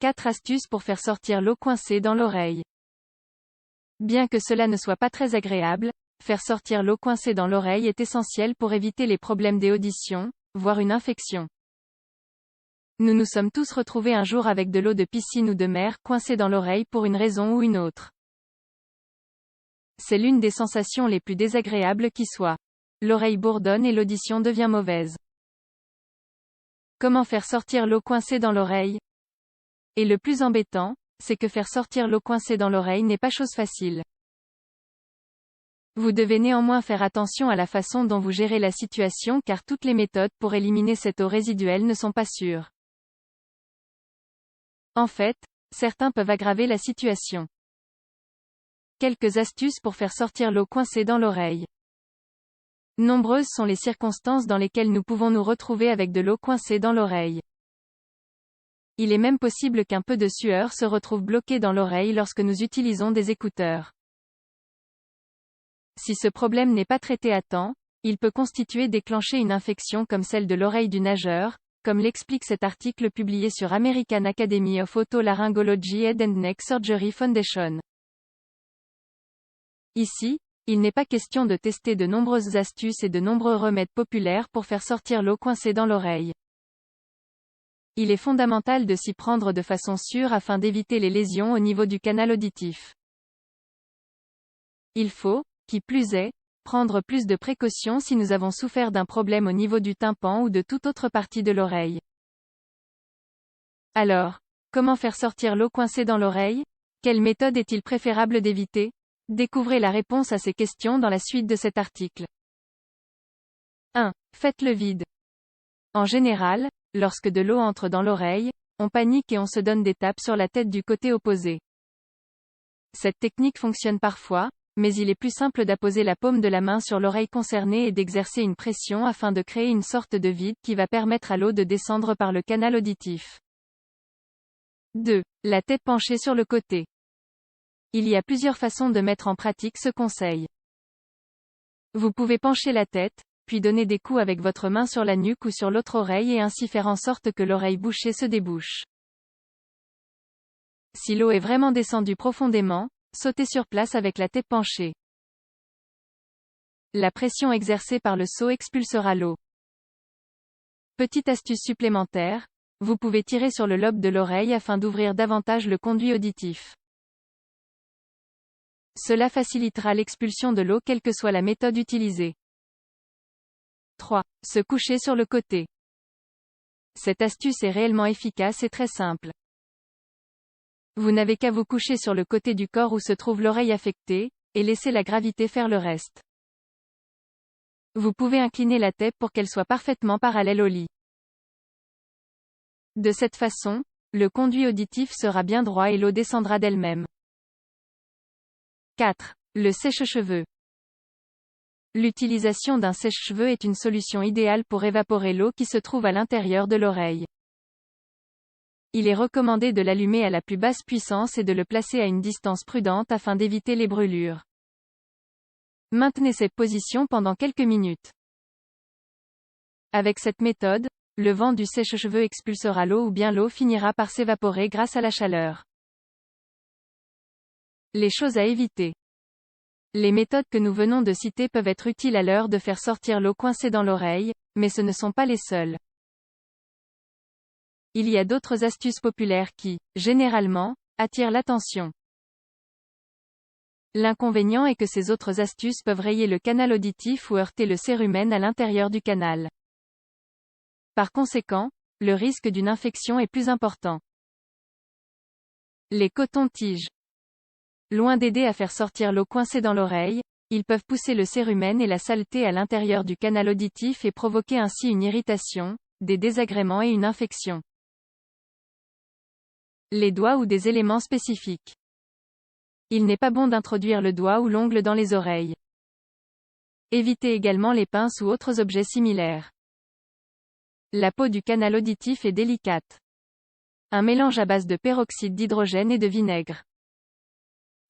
4 astuces pour faire sortir l'eau coincée dans l'oreille. Bien que cela ne soit pas très agréable, faire sortir l'eau coincée dans l'oreille est essentiel pour éviter les problèmes d'éaudition, voire une infection. Nous nous sommes tous retrouvés un jour avec de l'eau de piscine ou de mer coincée dans l'oreille pour une raison ou une autre. C'est l'une des sensations les plus désagréables qui soit. L'oreille bourdonne et l'audition devient mauvaise. Comment faire sortir l'eau coincée dans l'oreille? Et le plus embêtant, c'est que faire sortir l'eau coincée dans l'oreille n'est pas chose facile. Vous devez néanmoins faire attention à la façon dont vous gérez la situation car toutes les méthodes pour éliminer cette eau résiduelle ne sont pas sûres. En fait, certains peuvent aggraver la situation. Quelques astuces pour faire sortir l'eau coincée dans l'oreille. Nombreuses sont les circonstances dans lesquelles nous pouvons nous retrouver avec de l'eau coincée dans l'oreille. Il est même possible qu'un peu de sueur se retrouve bloqué dans l'oreille lorsque nous utilisons des écouteurs. Si ce problème n'est pas traité à temps, il peut déclencher une infection comme celle de l'oreille du nageur, comme l'explique cet article publié sur American Academy of Otolaryngology Head and Neck Surgery Foundation. Ici, il n'est pas question de tester de nombreuses astuces et de nombreux remèdes populaires pour faire sortir l'eau coincée dans l'oreille. Il est fondamental de s'y prendre de façon sûre afin d'éviter les lésions au niveau du canal auditif. Il faut, qui plus est, prendre plus de précautions si nous avons souffert d'un problème au niveau du tympan ou de toute autre partie de l'oreille. Alors, comment faire sortir l'eau coincée dans l'oreille? Quelle méthode est-il préférable d'éviter? Découvrez la réponse à ces questions dans la suite de cet article. 1. Faites le vide. En général, lorsque de l'eau entre dans l'oreille, on panique et on se donne des tapes sur la tête du côté opposé. Cette technique fonctionne parfois, mais il est plus simple d'apposer la paume de la main sur l'oreille concernée et d'exercer une pression afin de créer une sorte de vide qui va permettre à l'eau de descendre par le canal auditif. 2. La tête penchée sur le côté. Il y a plusieurs façons de mettre en pratique ce conseil. Vous pouvez pencher la tête, puis donner des coups avec votre main sur la nuque ou sur l'autre oreille et ainsi faire en sorte que l'oreille bouchée se débouche. Si l'eau est vraiment descendue profondément, sautez sur place avec la tête penchée. La pression exercée par le seau expulsera l'eau. Petite astuce supplémentaire, vous pouvez tirer sur le lobe de l'oreille afin d'ouvrir davantage le conduit auditif. Cela facilitera l'expulsion de l'eau quelle que soit la méthode utilisée. 3. Se coucher sur le côté. Cette astuce est réellement efficace et très simple. Vous n'avez qu'à vous coucher sur le côté du corps où se trouve l'oreille affectée, et laisser la gravité faire le reste. Vous pouvez incliner la tête pour qu'elle soit parfaitement parallèle au lit. De cette façon, le conduit auditif sera bien droit et l'eau descendra d'elle-même. 4. Le sèche-cheveux. L'utilisation d'un sèche-cheveux est une solution idéale pour évaporer l'eau qui se trouve à l'intérieur de l'oreille. Il est recommandé de l'allumer à la plus basse puissance et de le placer à une distance prudente afin d'éviter les brûlures. Maintenez cette position pendant quelques minutes. Avec cette méthode, le vent du sèche-cheveux expulsera l'eau ou bien l'eau finira par s'évaporer grâce à la chaleur. Les choses à éviter. Les méthodes que nous venons de citer peuvent être utiles à l'heure de faire sortir l'eau coincée dans l'oreille, mais ce ne sont pas les seules. Il y a d'autres astuces populaires qui, généralement, attirent l'attention. L'inconvénient est que ces autres astuces peuvent rayer le canal auditif ou heurter le cérumen à l'intérieur du canal. Par conséquent, le risque d'une infection est plus important. Les cotons-tiges. Loin d'aider à faire sortir l'eau coincée dans l'oreille, ils peuvent pousser le cérumen et la saleté à l'intérieur du canal auditif et provoquer ainsi une irritation, des désagréments et une infection. Les doigts ou des éléments spécifiques. Il n'est pas bon d'introduire le doigt ou l'ongle dans les oreilles. Évitez également les pinces ou autres objets similaires. La peau du canal auditif est délicate. Un mélange à base de peroxyde d'hydrogène et de vinaigre.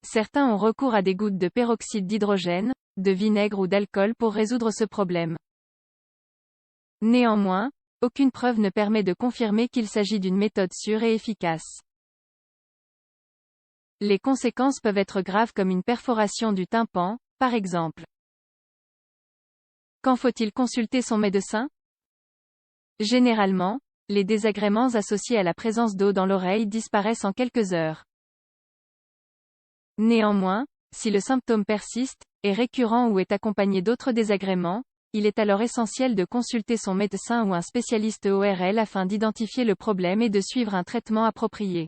Certains ont recours à des gouttes de peroxyde d'hydrogène, de vinaigre ou d'alcool pour résoudre ce problème. Néanmoins, aucune preuve ne permet de confirmer qu'il s'agit d'une méthode sûre et efficace. Les conséquences peuvent être graves comme une perforation du tympan, par exemple. Quand faut-il consulter son médecin? Généralement, les désagréments associés à la présence d'eau dans l'oreille disparaissent en quelques heures. Néanmoins, si le symptôme persiste, est récurrent ou est accompagné d'autres désagréments, il est alors essentiel de consulter son médecin ou un spécialiste ORL afin d'identifier le problème et de suivre un traitement approprié.